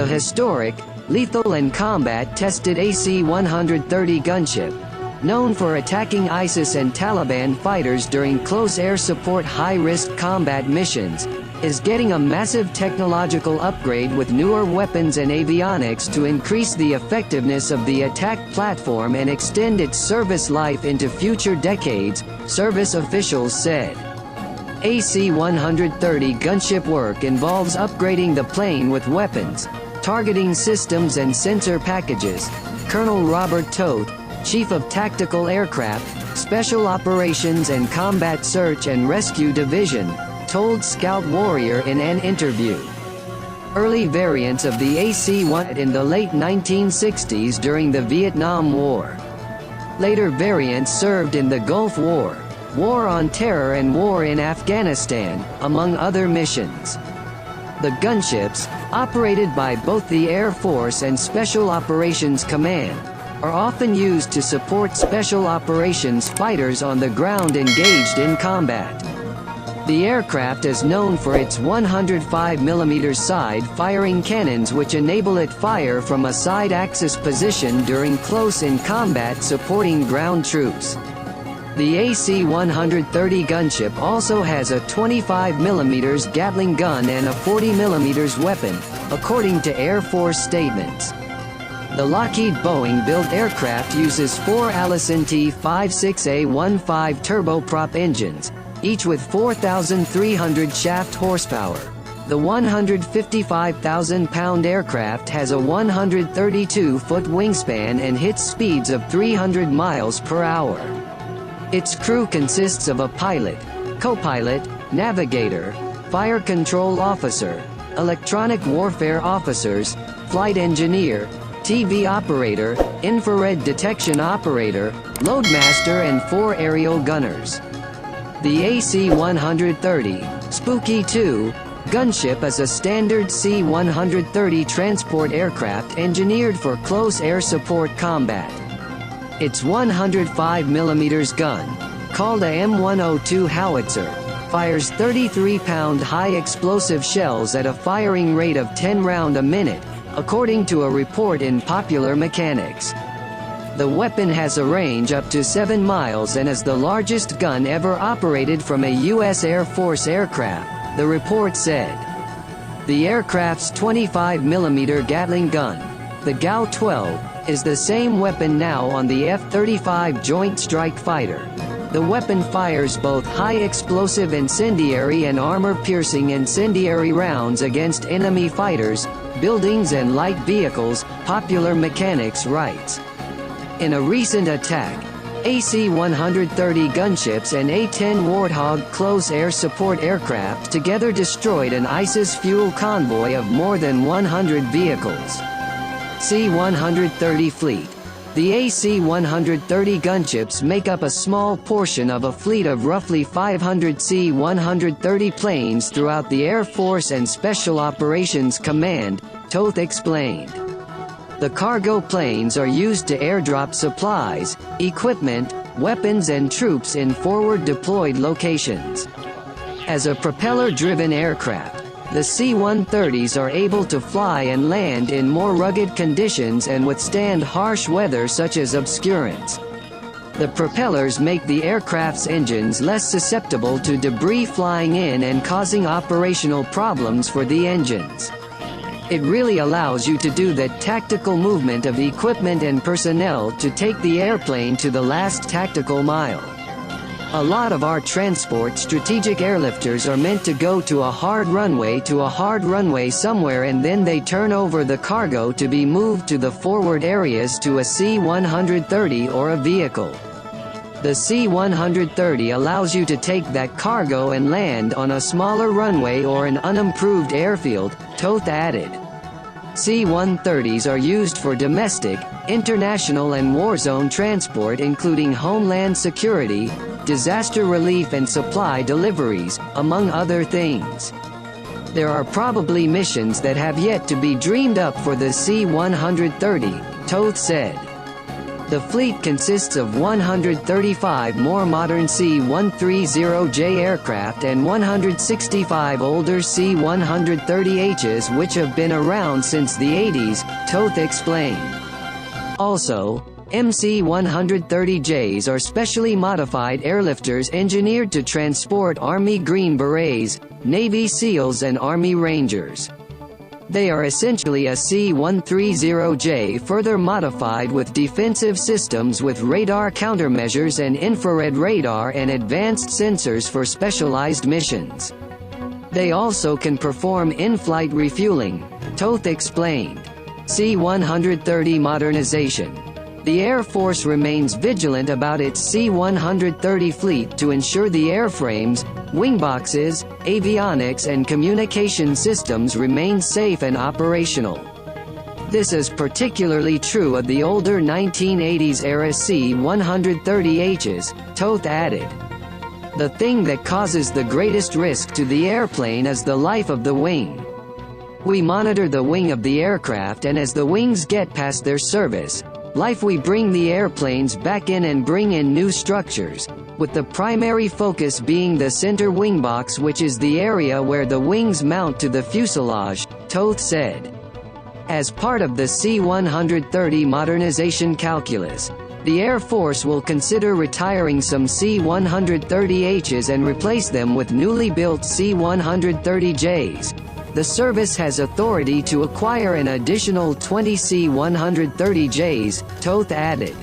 the historic, lethal and combat-tested AC-130 gunship, known for attacking ISIS and Taliban fighters during close air support high-risk combat missions, is getting a massive technological upgrade with newer weapons and avionics to increase the effectiveness of the attack platform and extend its service life into future decades, service officials said. AC-130 gunship work involves upgrading the plane with weapons, targeting systems and sensor packages, Colonel Robert Toth, Chief of Tactical Aircraft, Special Operations and Combat Search and Rescue Division, told Scout Warrior in an interview. Early variants of the AC-1 in the late 1960s during the Vietnam War. Later variants served in the Gulf War, War on Terror and War in Afghanistan, among other missions. The gunships, operated by both the Air Force and Special Operations Command, are often used to support Special Operations fighters on the ground engaged in combat. The aircraft is known for its 105mm side-firing cannons which enable it fire from a side-axis position during close-in combat supporting ground troops. The AC-130 gunship also has a 25mm Gatling gun and a 40mm weapon, according to Air Force statements. The Lockheed Boeing-built aircraft uses 4 Allison T-56A-15 turboprop engines, each with 4,300 shaft horsepower. The 155,000-pound aircraft has a 132-foot wingspan and hits speeds of 300 miles per hour. Its crew consists of a pilot, co-pilot, navigator, fire control officer, electronic warfare officers, flight engineer, TV operator, infrared detection operator, loadmaster and 4 aerial gunners. The AC-130, Spooky 2, gunship is a standard C-130 transport aircraft engineered for close air support combat. Its 105mm gun, called a M102 howitzer, fires 33-pound high-explosive shells at a firing rate of 10 rounds a minute, according to a report in Popular Mechanics. The weapon has a range up to 7 miles and is the largest gun ever operated from a U.S. Air Force aircraft, the report said. The aircraft's 25mm Gatling gun, the GAU-12, is the same weapon now on the F-35 Joint Strike Fighter. The weapon fires both high-explosive incendiary and armor-piercing incendiary rounds against enemy fighters, buildings and light vehicles, Popular Mechanics writes. In a recent attack, AC-130 gunships and A-10 Warthog close air support aircraft together destroyed an ISIS fuel convoy of more than 100 vehicles. C-130 Fleet. The AC-130 gunships make up a small portion of a fleet of roughly 500 C-130 planes throughout the Air Force and Special Operations Command, Toth explained. The cargo planes are used to airdrop supplies, equipment, weapons and troops in forward-deployed locations. As a propeller-driven aircraft, the C-130s are able to fly and land in more rugged conditions and withstand harsh weather such as obscurance. The propellers make the aircraft's engines less susceptible to debris flying in and causing operational problems for the engines. It really allows you to do that tactical movement of equipment and personnel to take the airplane to the last tactical mile. A lot of our transport strategic airlifters are meant to go to a hard runway somewhere and then they turn over the cargo to be moved to the forward areas to a C-130 or a vehicle. The C-130 allows you to take that cargo and land on a smaller runway or an unimproved airfield, Toth added. C-130s are used for domestic, international and warzone transport including homeland security, disaster relief and supply deliveries, among other things. There are probably missions that have yet to be dreamed up for the C-130, Toth said. The fleet consists of 135 more modern C-130J aircraft and 165 older C-130Hs which have been around since the 80s, Toth explained. Also, MC-130Js are specially modified airlifters engineered to transport Army Green Berets, Navy SEALs and Army Rangers. They are essentially a C-130J further modified with defensive systems with radar countermeasures and infrared radar and advanced sensors for specialized missions. They also can perform in-flight refueling, Toth explained. C-130 modernization. The Air Force remains vigilant about its C-130 fleet to ensure the airframes, wingboxes, avionics and communication systems remain safe and operational. This is particularly true of the older 1980s-era C-130Hs, Toth added. The thing that causes the greatest risk to the airplane is the life of the wing. We monitor the wing of the aircraft and as the wings get past their service life we bring the airplanes back in and bring in new structures, with the primary focus being the center wingbox which is the area where the wings mount to the fuselage, Toth said. As part of the C-130 modernization calculus, the Air Force will consider retiring some C-130Hs and replace them with newly built C-130Js. The service has authority to acquire an additional 20 C-130Js, Toth added.